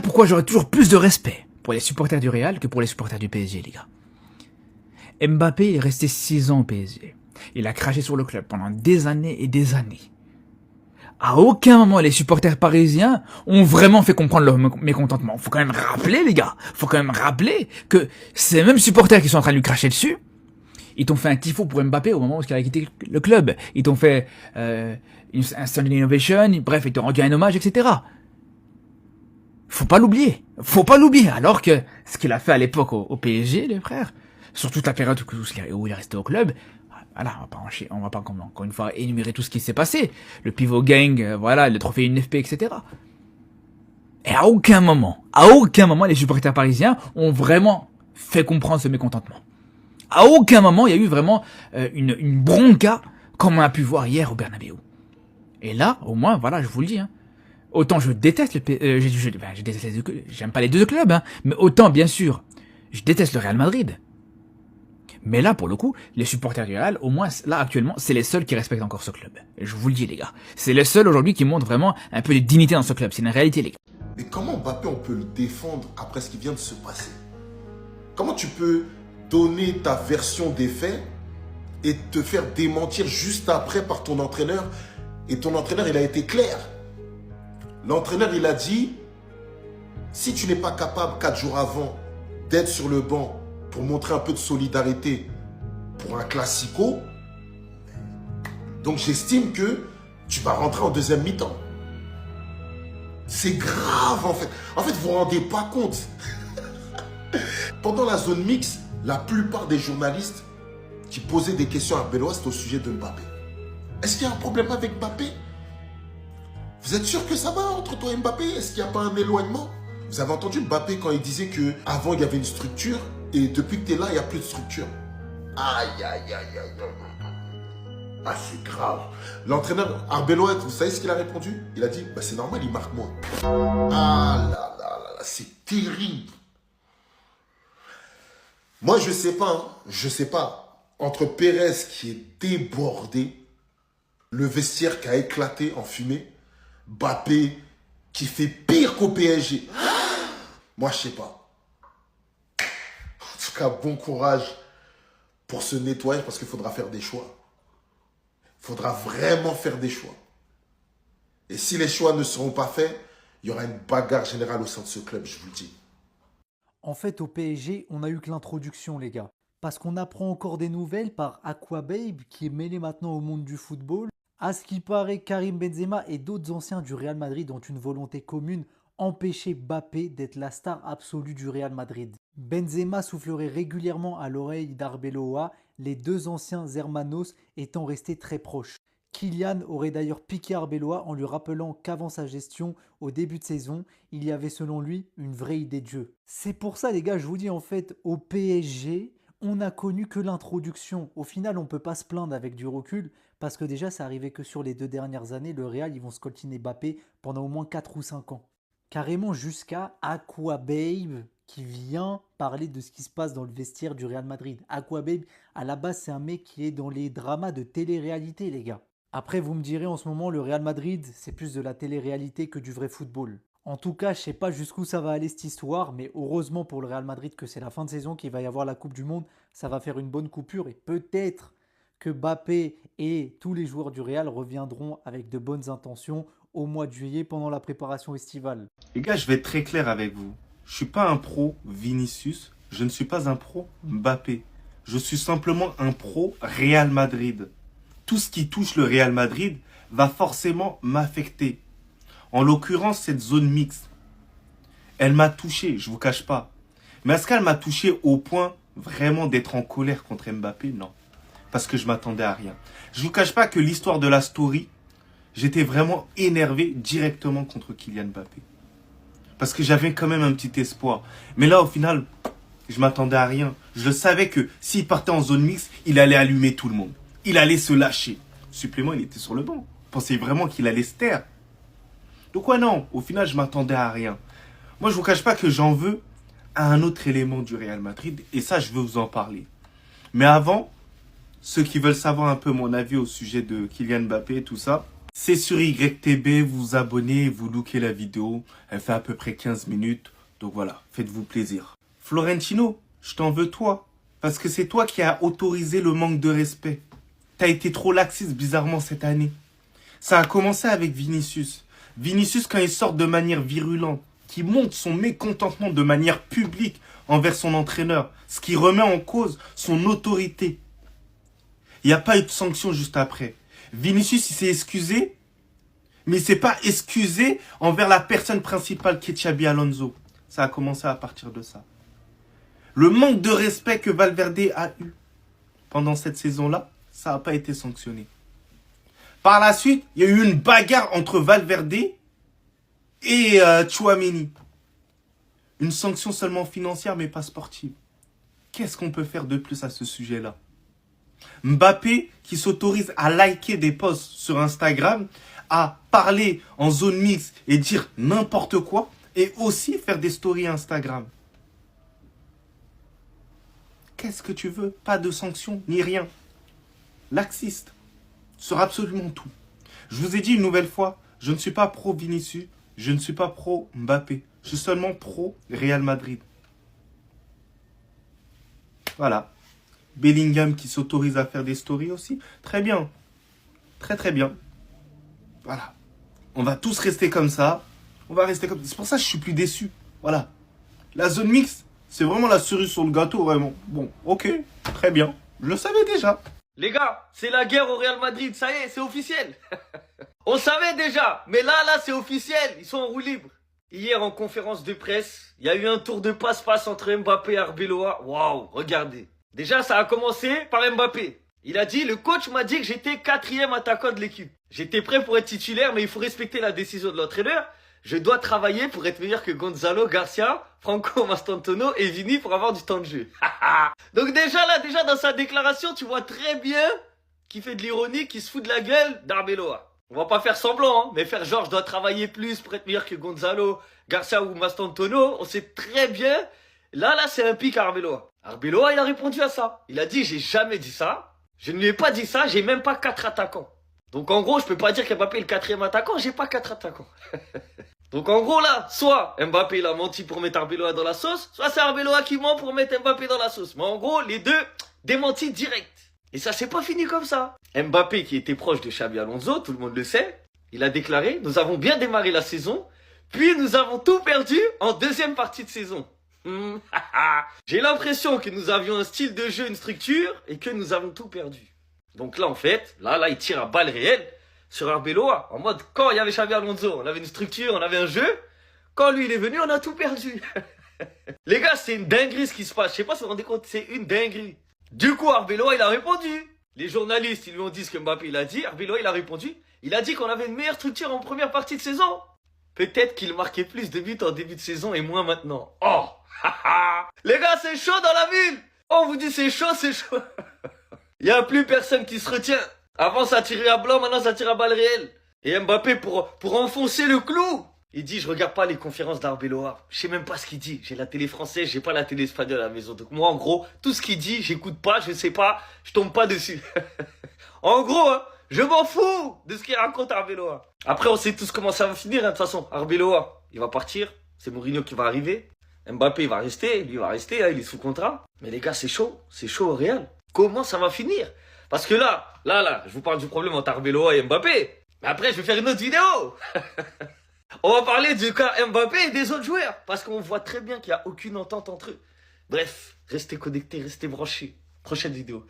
Voilà pourquoi j'aurais toujours plus de respect pour les supporters du Real que pour les supporters du PSG, les gars. Mbappé est resté 6 ans au PSG. Il a craché sur le club pendant des années et des années. À aucun moment, les supporters parisiens ont vraiment fait comprendre leur mécontentement. Faut quand même rappeler, les gars, faut quand même rappeler que ces mêmes supporters qui sont en train de lui cracher dessus, ils t'ont fait un tifo pour Mbappé au moment où il a quitté le club. Ils t'ont fait un standing innovation, bref, ils t'ont rendu un hommage, etc. Faut pas l'oublier. Faut pas l'oublier. Alors que ce qu'il a fait à l'époque au PSG, les frères, sur toute la période où il est resté au club, voilà, on va pas encore une fois énumérer tout ce qui s'est passé. Le pivot gang, voilà, le trophée UNFP, etc. Et à aucun moment, les supporters parisiens ont vraiment fait comprendre ce mécontentement. À aucun moment, il y a eu vraiment une bronca comme on a pu voir hier au Bernabéu. Et là, au moins, voilà, je vous le dis, hein, autant je déteste j'aime pas les deux clubs, hein, mais autant, bien sûr, je déteste le Real Madrid. Mais là, pour le coup, les supporters du Real, au moins, là, actuellement, c'est les seuls qui respectent encore ce club. Et je vous le dis, les gars. C'est les seuls aujourd'hui qui montrent vraiment un peu de dignité dans ce club. C'est une réalité, les gars. Mais comment Mbappé, on peut le défendre après ce qui vient de se passer? Comment tu peux donner ta version des faits et te faire démentir juste après par ton entraîneur? Et ton entraîneur, il a été clair. L'entraîneur, il a dit, si tu n'es pas capable 4 jours avant d'être sur le banc pour montrer un peu de solidarité pour un classico, donc j'estime que tu vas rentrer en deuxième mi-temps. C'est grave en fait. En fait, vous vous rendez pas compte. Pendant la zone mixte, la plupart des journalistes qui posaient des questions à Arbeloa, c'était au sujet de Mbappé. Est-ce qu'il y a un problème avec Mbappé? Vous êtes sûr que ça va entre toi et Mbappé? Est-ce qu'il n'y a pas un éloignement? Vous avez entendu Mbappé quand il disait qu'avant il y avait une structure et depuis que tu es là, il n'y a plus de structure. Aïe, aïe, aïe, aïe, aïe. Ah, c'est grave. L'entraîneur Arbeloa, vous savez ce qu'il a répondu? Il a dit, bah, c'est normal, il marque moins. Ah là là là là, c'est terrible. Moi, je sais pas, hein, je sais pas. Entre Pérez qui est débordé, le vestiaire qui a éclaté en fumée, Mbappé qui fait pire qu'au PSG. Moi, je sais pas. En tout cas, bon courage pour ce nettoyage parce qu'il faudra faire des choix. Il faudra vraiment faire des choix. Et si les choix ne seront pas faits, il y aura une bagarre générale au sein de ce club, je vous le dis. En fait, au PSG, on a eu que l'introduction, les gars. Parce qu'on apprend encore des nouvelles par Aquababe, qui est mêlé maintenant au monde du football. À ce qui paraît, Karim Benzema et d'autres anciens du Real Madrid ont une volonté commune, empêcher Mbappé d'être la star absolue du Real Madrid. Benzema soufflerait régulièrement à l'oreille d'Arbeloa, les deux anciens hermanos étant restés très proches. Kylian aurait d'ailleurs piqué Arbeloa en lui rappelant qu'avant sa gestion, au début de saison, il y avait selon lui une vraie idée de jeu. C'est pour ça les gars, je vous dis en fait, au PSG, on n'a connu que l'introduction. Au final, on ne peut pas se plaindre avec du recul, parce que déjà, ça arrivait que sur les 2 dernières années, le Real, ils vont scoltiner Mbappé pendant au moins 4 ou 5 ans. Carrément jusqu'à Aquababe, qui vient parler de ce qui se passe dans le vestiaire du Real Madrid. Aquababe, à la base, c'est un mec qui est dans les dramas de télé-réalité, les gars. Après, vous me direz, en ce moment, le Real Madrid, c'est plus de la télé-réalité que du vrai football. En tout cas, je sais pas jusqu'où ça va aller cette histoire, mais heureusement pour le Real Madrid que c'est la fin de saison, qu'il va y avoir la Coupe du Monde, ça va faire une bonne coupure et peut-être que Mbappé et tous les joueurs du Real reviendront avec de bonnes intentions au mois de juillet pendant la préparation estivale. Les gars, je vais être très clair avec vous. Je suis pas un pro Vinicius, je ne suis pas un pro Mbappé. Je suis simplement un pro Real Madrid. Tout ce qui touche le Real Madrid va forcément m'affecter. En l'occurrence, cette zone mixte, elle m'a touché, je vous cache pas. Mais est-ce qu'elle m'a touché au point vraiment d'être en colère contre Mbappé? Non. Parce que je m'attendais à rien. Je vous cache pas que l'histoire de la story, j'étais vraiment énervé directement contre Kylian Mbappé. Parce que j'avais quand même un petit espoir. Mais là, au final, je m'attendais à rien. Je savais que s'il partait en zone mixte, il allait allumer tout le monde. Il allait se lâcher. Supplément, il était sur le banc. Je pensais vraiment qu'il allait se taire. Donc ouais, non, au final, je m'attendais à rien. Moi, je vous cache pas que j'en veux à un autre élément du Real Madrid. Et ça, je veux vous en parler. Mais avant, ceux qui veulent savoir un peu mon avis au sujet de Kylian Mbappé et tout ça, C'est sur YTB, vous vous abonnez, vous lookez la vidéo. Elle fait à peu près 15 minutes. Donc voilà, faites-vous plaisir. Florentino, je t'en veux toi. Parce que c'est toi qui as autorisé le manque de respect. T'as été trop laxiste bizarrement cette année. Ça a commencé avec Vinicius. Vinicius, quand il sort de manière virulente, qui montre son mécontentement de manière publique envers son entraîneur, ce qui remet en cause son autorité. Il n'y a pas eu de sanction juste après. Vinicius, il s'est excusé, mais il s'est pas excusé envers la personne principale qui est Xabi Alonso. Ça a commencé à partir de ça. Le manque de respect que Valverde a eu pendant cette saison-là, ça n'a pas été sanctionné. Par la suite, il y a eu une bagarre entre Valverde et Tchouaméni. Une sanction seulement financière, mais pas sportive. Qu'est-ce qu'on peut faire de plus à ce sujet-là? Mbappé qui s'autorise à liker des posts sur Instagram, à parler en zone mixte et dire n'importe quoi, et aussi faire des stories Instagram. Qu'est-ce que tu veux? Pas de sanctions, ni rien. Laxiste. Sur absolument tout. Je vous ai dit une nouvelle fois, je ne suis pas pro Vinicius, je ne suis pas pro Mbappé. Je suis seulement pro Real Madrid. Voilà. Bellingham qui s'autorise à faire des stories aussi. Très bien. Très très bien. Voilà. On va tous rester comme ça. On va rester comme ça. C'est pour ça que je suis plus déçu. Voilà. La zone mixte, c'est vraiment la cerise sur le gâteau, vraiment. Bon, ok. Très bien. Je le savais déjà. Les gars, c'est la guerre au Real Madrid, ça y est, c'est officiel. On savait déjà, mais là, c'est officiel, ils sont en roue libre. Hier, en conférence de presse, il y a eu un tour de passe-passe entre Mbappé et Arbeloa. Waouh, regardez. Déjà, ça a commencé par Mbappé. Il a dit, le coach m'a dit que j'étais 4e attaquant de l'équipe. J'étais prêt pour être titulaire, mais il faut respecter la décision de l'entraîneur. Je dois travailler pour être meilleur que Gonzalo, Garcia, Franco Mastantuono et Vini pour avoir du temps de jeu. Donc déjà dans sa déclaration, tu vois très bien qu'il fait de l'ironie, qu'il se fout de la gueule d'Arbeloa. On va pas faire semblant, hein, mais faire genre je dois travailler plus pour être meilleur que Gonzalo, Garcia ou Mastantuono, on sait très bien. Là, c'est un pic à Arbeloa. Arbeloa, il a répondu à ça. Il a dit, j'ai jamais dit ça. Je ne lui ai pas dit ça, j'ai même pas 4 attaquants. Donc en gros, je peux pas dire qu'Mbappé est le 4e attaquant, j'ai pas 4 attaquants. Donc en gros là, soit Mbappé il a menti pour mettre Arbeloa dans la sauce, soit c'est Arbeloa qui ment pour mettre Mbappé dans la sauce. Mais en gros, les deux démentis direct. Et ça c'est pas fini comme ça. Mbappé qui était proche de Xabi Alonso, tout le monde le sait, il a déclaré, nous avons bien démarré la saison, puis nous avons tout perdu en deuxième partie de saison. J'ai l'impression que nous avions un style de jeu, une structure, et que nous avons tout perdu. Donc là en fait, là il tire à balles réelles sur Arbeloa, en mode, quand il y avait Xabi Alonso, on avait une structure, on avait un jeu. Quand lui, il est venu, on a tout perdu. Les gars, c'est une dinguerie ce qui se passe. Je sais pas si vous vous rendez compte, c'est une dinguerie. Du coup, Arbeloa, il a répondu. Les journalistes, ils lui ont dit ce que Mbappé, il a dit. Arbeloa, il a répondu. Il a dit qu'on avait une meilleure structure en première partie de saison. Peut-être qu'il marquait plus de buts en début de saison et moins maintenant. Oh, les gars, c'est chaud dans la ville. On vous dit c'est chaud, c'est chaud. Il n'y a plus personne qui se retient. Avant, ça tirait à blanc, maintenant, ça tire à balles réelles. Et Mbappé, pour enfoncer le clou, il dit, je regarde pas les conférences d'Arbeloa. Je sais même pas ce qu'il dit. J'ai la télé française, j'ai pas la télé espagnole à la maison. Donc moi, en gros, tout ce qu'il dit, j'écoute pas, je sais pas, je tombe pas dessus. En gros, hein, je m'en fous de ce qu'il raconte Arbeloa. Après, on sait tous comment ça va finir, hein, de toute façon. Arbeloa, il va partir. C'est Mourinho qui va arriver. Mbappé, il va rester. Lui, il va rester, hein, il est sous contrat. Mais les gars, c'est chaud. C'est chaud au Real. Comment ça va finir? Parce que là, je vous parle du problème entre Arbeloa et Mbappé. Mais après, je vais faire une autre vidéo. On va parler du cas Mbappé et des autres joueurs. Parce qu'on voit très bien qu'il n'y a aucune entente entre eux. Bref, restez connectés, restez branchés. Prochaine vidéo.